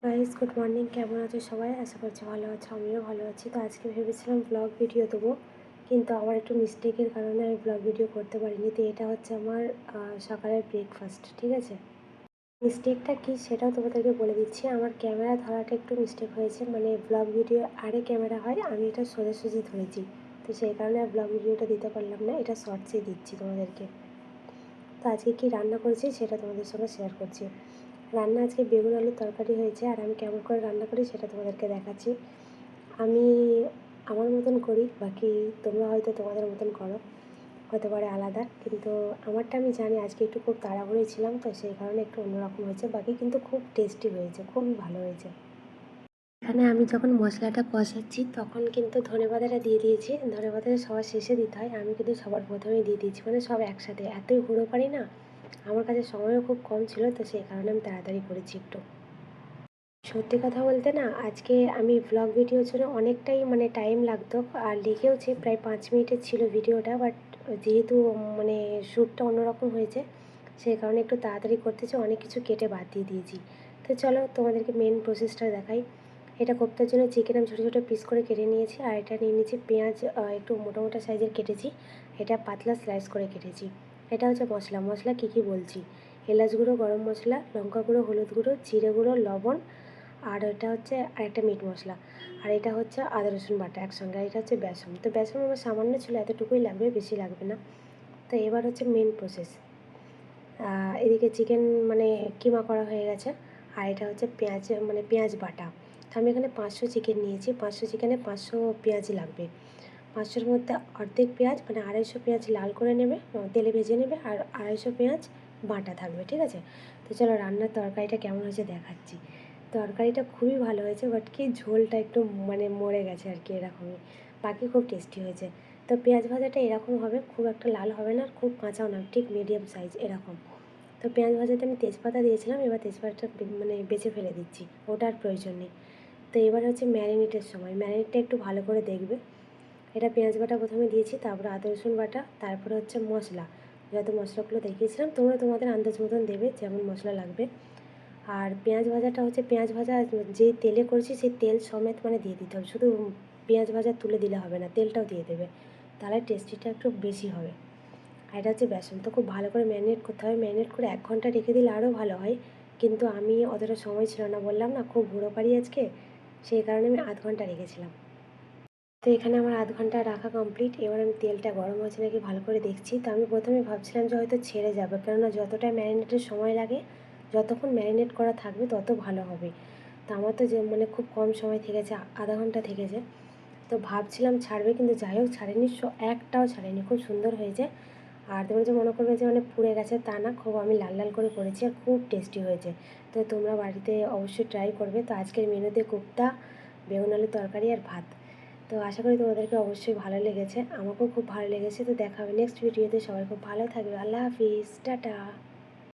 Guys, good morning. কেমন আছো সবাই? আশা করছি ভালো আছো, আমিও ভালো আছি। তো আজকে ভেবেছিলাম ব্লগ ভিডিও দেবো, কিন্তু আমার একটু মিস্টেকের কারণে আমি ব্লগ ভিডিও করতে পারিনি। তো এটা হচ্ছে আমার সকালের ব্রেকফাস্ট, ঠিক আছে? মিস্টেকটা কী সেটাও তোমাদেরকে বলে দিচ্ছি। আমার ক্যামেরা ধরাটা একটু মিস্টেক হয়েছে, মানে ব্লগ ভিডিও আরে ক্যামেরা হয়, আমি এটা সোজাসুজি ধরেছি। তো সেই কারণে আর ব্লগ ভিডিওটা দিতে পারলাম না, এটা শর্টসেই দিচ্ছি তোমাদেরকে। তো আজকে কী রান্না করেছি সেটা তোমাদের সঙ্গে শেয়ার করছি। রান্না আজকে বেগুন আলুর তরকারি হয়েছে, আর আমি কেমন করে রান্না করি সেটা তোমাদেরকে দেখাচ্ছি। আমি আমার মতন করি, বাকি তোমরা হয়তো তোমাদের মতন করো, হতে পারে আলাদা, কিন্তু আমারটা আমি জানি। আজকে একটু খুব তাড়াহুড়োই ছিলাম, তো সেই কারণে একটু অন্যরকম হয়েছে। বাকি কিন্তু খুব টেস্টি হয়েছে, খুবই ভালো হয়েছে। এখানে আমি যখন মশলাটা কষাচ্ছি তখন কিন্তু ধনেপাতাটা দিয়ে দিয়েছি। ধনেপাতাটা সবার শেষে দিতে হয়, আমি কিন্তু সবার প্রথমেই দিয়ে দিয়েছি, মানে সব একসাথে। এতই হুড়ো পারি না, আমার কাছে সময়ও খুব কম ছিল, তো সেই কারণে আমি তাড়াতাড়ি করেছি একটু। সত্যি কথা বলতে না, আজকে আমি ব্লগ ভিডিওর জন্য অনেকটাই মানে টাইম লাগতো, আর লেগেওছে প্রায় 5 মিনিটের ছিল ভিডিওটা। বাট যেহেতু মানে শ্যুটটা অন্যরকম হয়েছে, সেই কারণে একটু তাড়াতাড়ি করতেছি, অনেক কিছু কেটে বাদ দিয়ে দিয়েছি। তো চলো তোমাদেরকে মেন প্রসেসটা দেখাই। এটা কোপ্তার জন্য চিকেন আমি ছোটো ছোটো পিস করে কেটে নিয়েছি, আর এটা নিয়ে নিয়েছি পেঁয়াজ, একটু মোটা মোটা সাইজের কেটেছি। এটা পাতলা স্লাইস করে কেটেছি। এটা হচ্ছে মশলা কী কী বলছি। এলাচ গুঁড়ো, গরম মশলা, লঙ্কা গুঁড়ো, হলুদ গুঁড়ো, জিরে গুঁড়ো, লবণ, আর এটা হচ্ছে আরেকটা মিট মশলা, আর এটা হচ্ছে আদা রসুন বাটা একসঙ্গে, আর এটা হচ্ছে বেসন। তো বেসন আমার সামান্য ছিল, এতটুকুই লাগবে, বেশি লাগবে না। তো এবার হচ্ছে মেন প্রসেস। এদিকে চিকেন মানে কিমা করা হয়ে গেছে, আর এটা হচ্ছে পেঁয়াজ, মানে পেঁয়াজ বাটা। তো আমি এখানে 500 চিকেন নিয়েছি, 500 চিকেনে 500 পেঁয়াজই লাগবে। 500-র মধ্যে অর্ধেক পেঁয়াজ, মানে 250 পেঁয়াজ লাল করে নেবে, তেলে ভেজে নেবে, আর 250 পেঁয়াজ বাটা থাকবে, ঠিক আছে? তো চলো রান্নার তরকারিটা কেমন হয়েছে দেখাচ্ছি। তরকারিটা খুবই ভালো হয়েছে, বাট কি ঝোলটা একটু মানে মরে গেছে আর কি, এরকমই। বাকি খুব টেস্টি হয়েছে। তো পেঁয়াজ ভাজাটা এরকম হবে, খুব একটা লাল হবে না, আর খুব কাঁচাও না, ঠিক মিডিয়াম সাইজ এরকম। তো পেঁয়াজ ভাজাতে আমি তেজপাতা দিয়েছিলাম, এবার তেজপাতাটা মানে বেছে ফেলে দিচ্ছি, ওটা আর প্রয়োজন নেই। তো এবার হচ্ছে ম্যারিনেটের সময়, ম্যারিনেটটা একটু ভালো করে দেখবে। এটা পেঁয়াজ বাটা প্রথমে দিয়েছি, তারপরে আদা রসুন বাটা, তারপরে হচ্ছে মশলা। যত মশলাগুলো দেখিয়েছিলাম তোমরা তোমাদের আন্দাজ মতন দেবে যেমন মশলা লাগবে। আর পেঁয়াজ ভাজাটা হচ্ছে পেঁয়াজ ভাজা যেই তেলে করেছি সেই তেল সমেত মানে দিয়ে দিতে হবে, শুধু পেঁয়াজ ভাজা তুলে দিলে হবে না, তেলটাও দিয়ে দেবে, তাহলে টেস্টিটা একটু বেশি হবে। আর এটা হচ্ছে বেসন। তো খুব ভালো করে ম্যারিনেট করতে হবে, ম্যারিনেট করে 1 ঘন্টা রেখে দিলে আরও ভালো হয়, কিন্তু আমি অতটা সময় ছিল না, বললাম না খুব হুড়ো পারি আজকে, সেই কারণে আমি আধ ঘন্টা রেখেছিলাম। তো এখানে আমার আধ ঘন্টা রাখা কমপ্লিট। এবার আমি তেলটা গরম হয়েছে নাকি ভালো করে দেখছি। তো আমি প্রথমে ভাবছিলাম যে হয়তো ছেড়ে যাবে, কেননা যতটা ম্যারিনেটের সময় লাগে, যতক্ষণ ম্যারিনেট করা থাকবে তত ভালো হবে। তো আমার তো যে মানে খুব কম সময় থেকেছে, আধা ঘন্টা থেকেছে। তো ভাবছিলাম ছাড়বে, কিন্তু যাই হোক ছাড়েনি, একটাও ছাড়েনি, খুব সুন্দর হয়েছে। আর তোমরা যে মনে করবে যে মানে পুড়ে গেছে, তা না, খুব আমি লাল লাল করে করেছি, আর খুব টেস্টি হয়েছে। তো তোমরা বাড়িতে অবশ্যই ট্রাই করবে। তো আজকের মেনুতে কোপ্তা, বেগুন আলুর তরকারি আর ভাত। তো আশা করি তোমাদেরকে অবশ্যই ভালো লেগেছে, আমাকেও খুব ভালো লেগেছে। তো দেখা হবে নেক্সট ভিডিওতে। সবাই খুব ভালো থাকবে। আল্লাহ হাফিজ, টাটা।